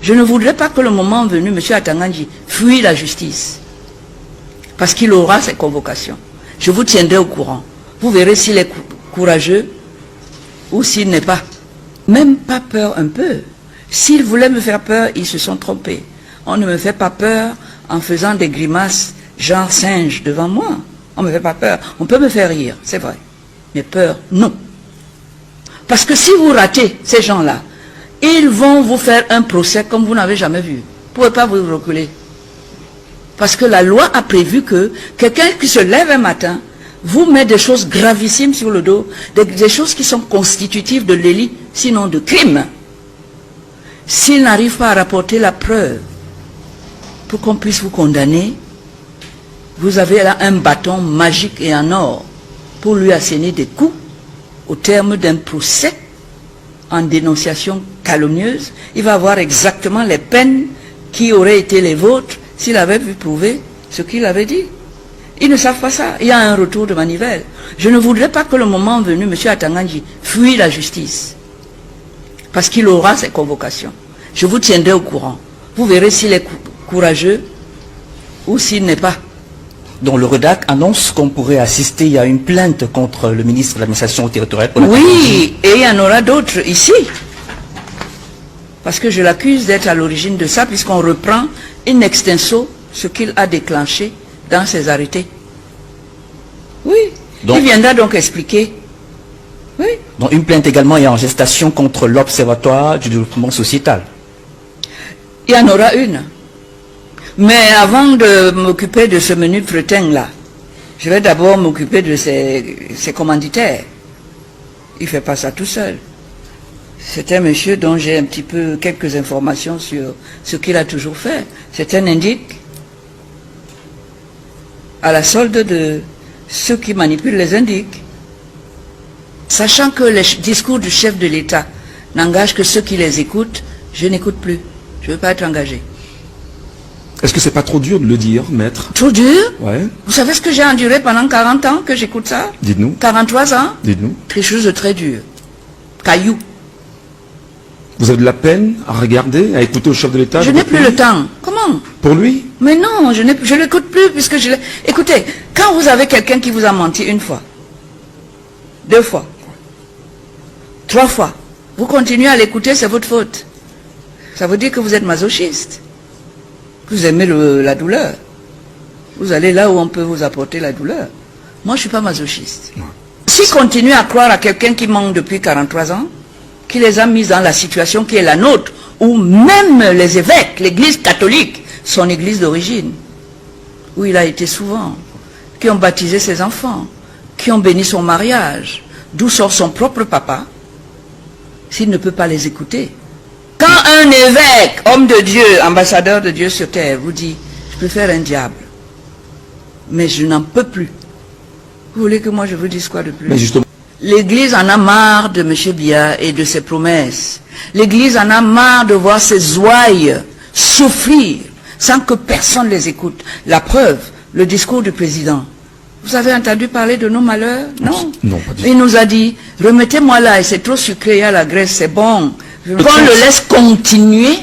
Je ne voudrais pas que le moment venu, M. Atangandji fuit la justice. Parce qu'il aura ses convocations. Je vous tiendrai au courant. Vous verrez s'il est courageux ou s'il n'est pas. Même pas peur un peu. S'ils voulaient me faire peur, ils se sont trompés. On ne me fait pas peur en faisant des grimaces genre singe devant moi. On ne me fait pas peur. On peut me faire rire, c'est vrai. Mais peur, non. Parce que si vous ratez ces gens-là, ils vont vous faire un procès comme vous n'avez jamais vu. Vous ne pouvez pas vous reculer. Parce que la loi a prévu que quelqu'un qui se lève un matin vous met des choses gravissimes sur le dos, des choses qui sont constitutives de délit, sinon de crime. S'il n'arrive pas à rapporter la preuve pour qu'on puisse vous condamner, vous avez là un bâton magique et en or pour lui asséner des coups au terme d'un procès en dénonciation calomnieuse. Il va avoir exactement les peines qui auraient été les vôtres s'il avait pu prouver ce qu'il avait dit. Ils ne savent pas ça. Il y a un retour de manivelle. Je ne voudrais pas que le moment venu, M. Atangandji fuit la justice. Parce qu'il aura ses convocations. Je vous tiendrai au courant. Vous verrez s'il est courageux ou s'il n'est pas. Donc le REDAC annonce qu'on pourrait assister à une plainte contre le ministre de l'administration territoriale. Oui, et il y en aura d'autres ici. Parce que je l'accuse d'être à l'origine de ça, puisqu'on reprend in extenso ce qu'il a déclenché dans ses arrêtés. Oui, donc, il viendra donc expliquer. Oui. Donc une plainte également est en gestation contre l'Observatoire du développement sociétal. Il y en aura une. Mais avant de m'occuper de ce menu fretin-là, je vais d'abord m'occuper de ses commanditaires. Il ne fait pas ça tout seul. C'est un monsieur dont j'ai un petit peu quelques informations sur ce qu'il a toujours fait. C'est un indique à la solde de ceux qui manipulent les indiques. Sachant que les discours du chef de l'État n'engagent que ceux qui les écoutent, je n'écoute plus. Je ne veux pas être engagé. Est-ce que c'est pas trop dur de le dire, maître? Trop dur? Ouais. Vous savez ce que j'ai enduré pendant 40 ans que j'écoute ça? Dites-nous. 43 ans? Dites-nous. Quelque chose de très dur. Caillou. Vous avez de la peine à regarder, à écouter au chef de l'État? Je n'ai plus le temps. Comment? Pour lui? Mais non, je ne l'écoute plus puisque je l'ai... Écoutez, quand vous avez quelqu'un qui vous a menti une fois, 2 fois, 3 fois, vous continuez à l'écouter, c'est votre faute. Ça veut dire que vous êtes masochiste. Vous aimez la douleur. Vous allez là où on peut vous apporter la douleur. Moi, je ne suis pas masochiste. S'il continue à croire à quelqu'un qui ment depuis 43 ans, qui les a mis dans la situation qui est la nôtre, où même les évêques, l'église catholique, son église d'origine, où il a été souvent, qui ont baptisé ses enfants, qui ont béni son mariage, d'où sort son propre papa, s'il ne peut pas les écouter. Quand un évêque, homme de Dieu, ambassadeur de Dieu sur terre, vous dit, je préfère un diable, mais je n'en peux plus. Vous voulez que moi je vous dise quoi de plus? Mais justement. L'Église en a marre de M. Biya et de ses promesses. L'Église en a marre de voir ses ouailles souffrir sans que personne les écoute. La preuve, le discours du président. Vous avez entendu parler de nos malheurs? Non. Non, pas du tout. Il nous a dit, remettez-moi là, et c'est trop sucré, il y a la graisse, c'est bon. Qu'on le laisse continuer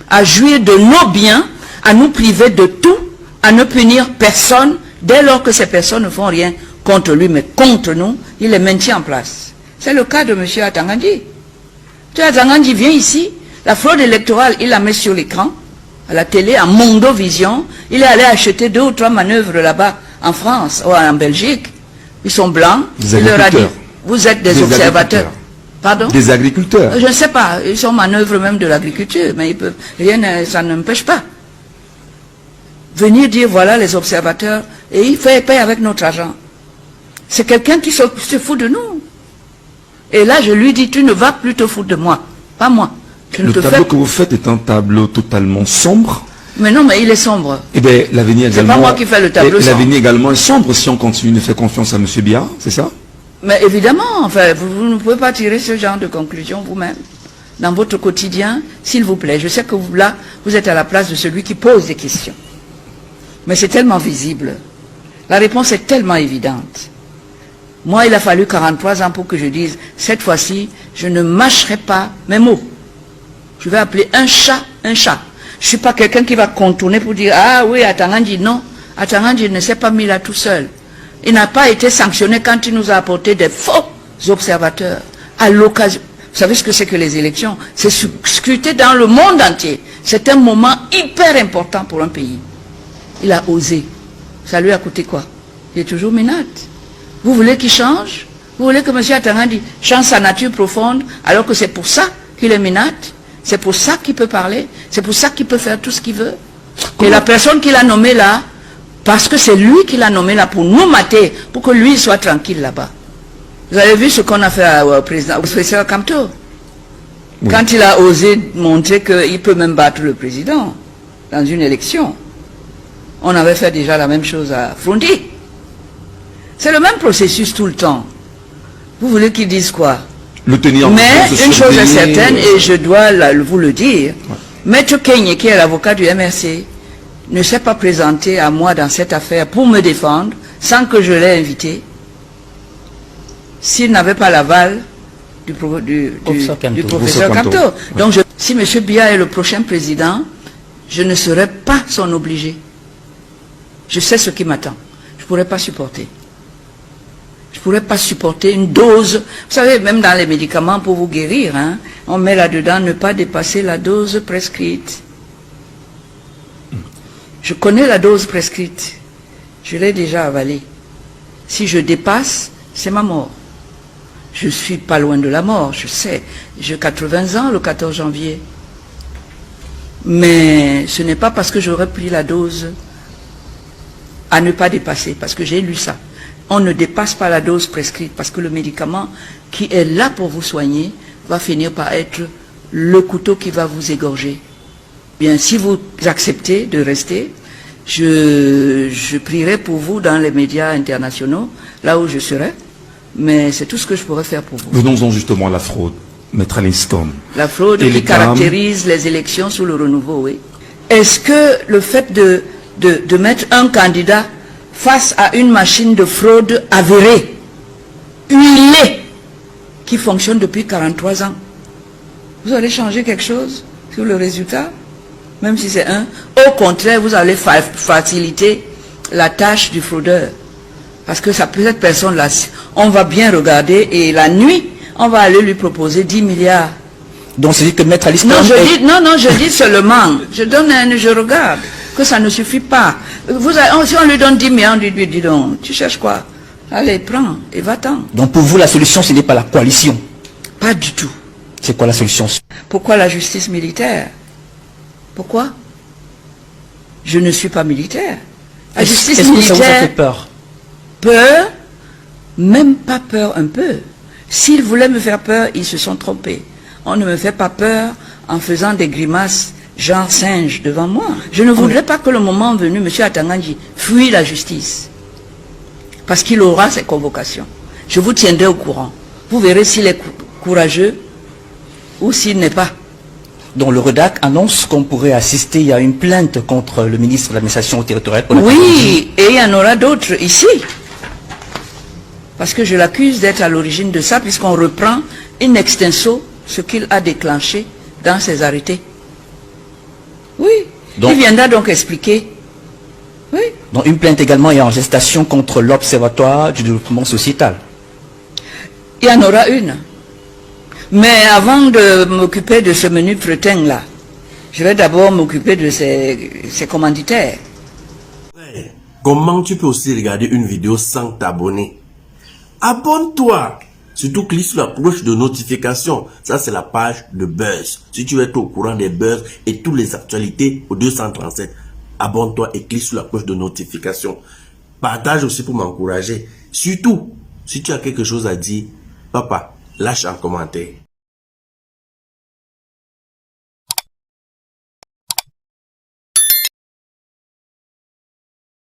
à jouir de nos biens, à nous priver de tout, à ne punir personne, dès lors que ces personnes ne font rien contre lui, mais contre nous, il les maintient en place. C'est le cas de M. Atangandji. M. Atangandji vient ici, la fraude électorale, il la met sur l'écran, à la télé, en Mondovision. Il est allé acheter 2 ou 3 manœuvres là-bas, en France ou en Belgique. Ils sont blancs. Il leur a dit, vous êtes des observateurs. Pardon? Des agriculteurs. Je ne sais pas, ils sont manœuvres même de l'agriculture, mais ils peuvent, rien, ça n'empêche pas. Venir dire, voilà les observateurs, et il fait payer avec notre argent. C'est quelqu'un qui se fout de nous. Et là, je lui dis, tu ne vas plus te foutre de moi, pas moi. Le tableau que vous faites est un tableau totalement sombre. Mais non, mais il est sombre. Eh bien, l'avenir également... C'est pas moi qui fais le tableau sombre. L'avenir également est sombre si on continue de faire confiance à M. Biya, c'est ça? Mais évidemment, enfin, vous ne pouvez pas tirer ce genre de conclusion vous-même. Dans votre quotidien, s'il vous plaît. Je sais que vous, là, vous êtes à la place de celui qui pose des questions. Mais c'est tellement visible. La réponse est tellement évidente. Moi, il a fallu 43 ans pour que je dise, cette fois-ci, je ne mâcherai pas mes mots. Je vais appeler un chat un chat. Je ne suis pas quelqu'un qui va contourner pour dire, ah oui, Atangandji, non. Atangandji ne s'est pas mis là tout seul. Il n'a pas été sanctionné quand il nous a apporté des faux observateurs. À l'occasion, vous savez ce que c'est que les élections? C'est scruté dans le monde entier. C'est un moment hyper important pour un pays. Il a osé. Ça lui a coûté quoi? Il est toujours Minat. Vous voulez qu'il change? Vous voulez que M. Atangandji change sa nature profonde alors que c'est pour ça qu'il est Minat? C'est pour ça qu'il peut parler? C'est pour ça qu'il peut faire tout ce qu'il veut? Et la personne qu'il a nommée là, parce que c'est lui qui l'a nommé là pour nous mater, pour que lui soit tranquille là-bas. Vous avez vu ce qu'on a fait au président, au professeur Kamto? Oui. Quand il a osé montrer qu'il peut même battre le président dans une élection. On avait fait déjà la même chose à Frondi. C'est le même processus tout le temps. Vous voulez qu'ils disent quoi? Le tenir. Mais une chose est certaine, et je dois vous le dire, ouais. Maître Kenye, qui est l'avocat du MRC, ne s'est pas présenté à moi dans cette affaire pour me défendre, sans que je l'ai invité, s'il n'avait pas l'aval du professeur Kamto. Ouais. Donc, si M. Biya est le prochain président, je ne serai pas son obligé. Je sais ce qui m'attend. Je ne pourrais pas supporter. Je ne pourrais pas supporter une dose. Vous savez, même dans les médicaments pour vous guérir, hein, on met là-dedans ne pas dépasser la dose prescrite. Je connais la dose prescrite. Je l'ai déjà avalée. Si je dépasse, c'est ma mort. Je ne suis pas loin de la mort, je sais. J'ai 80 ans le 14 janvier. Mais ce n'est pas parce que j'aurais pris la dose à ne pas dépasser, parce que j'ai lu ça. On ne dépasse pas la dose prescrite, parce que le médicament qui est là pour vous soigner va finir par être le couteau qui va vous égorger. Bien, si vous acceptez de rester, je prierai pour vous dans les médias internationaux, là où je serai, mais c'est tout ce que je pourrais faire pour vous. Venons-en justement à la fraude, Maître Alinstom. La fraude qui caractérise les élections sous le renouveau, oui. Est-ce que le fait de mettre un candidat face à une machine de fraude avérée, huilée, qui fonctionne depuis 43 ans, vous allez changer quelque chose sur le résultat? Même si c'est un, au contraire, vous allez faciliter la tâche du fraudeur. Parce que cette personne-là, on va bien regarder et la nuit, on va aller lui proposer 10 milliards. Donc c'est dit que Maître Alinstom... Non, je dis seulement, je regarde, que ça ne suffit pas. Si on lui donne 10 milliards, on lui dit, dis donc, tu cherches quoi? Allez, prends et va-t'en. Donc pour vous, la solution, ce n'est pas la coalition? Pas du tout. C'est quoi la solution? Pourquoi la justice militaire? Pourquoi? Je ne suis pas militaire. La justice militaire... Est-ce que ça vous a fait peur? Peur? Même pas peur un peu. S'ils voulaient me faire peur, ils se sont trompés. On ne me fait pas peur en faisant des grimaces genre singe devant moi. Je ne voudrais pas que le moment venu, M. Atangandji fuit la justice. Parce qu'il aura ses convocations. Je vous tiendrai au courant. Vous verrez s'il est courageux ou s'il n'est pas. Donc le REDAC annonce qu'on pourrait assister à une plainte contre le ministre de l'administration territoriale. Oui, et il y en aura d'autres ici. Parce que je l'accuse d'être à l'origine de ça, puisqu'on reprend in extenso ce qu'il a déclenché dans ses arrêtés. Oui, donc, il viendra donc expliquer. Oui. Donc une plainte également est en gestation contre l'Observatoire du développement sociétal. Il y en aura une. Mais avant de m'occuper de ce menu fretin-là, je vais d'abord m'occuper de ces commanditaires. Comment tu peux aussi regarder une vidéo sans t'abonner? Abonne-toi! Surtout clique sur la cloche de notification. Ça, c'est la page de Buzz. Si tu veux être au courant des buzz et toutes les actualités au 237, abonne-toi et clique sur la cloche de notification. Partage aussi pour m'encourager. Surtout, si tu as quelque chose à dire, papa, lâche un commentaire.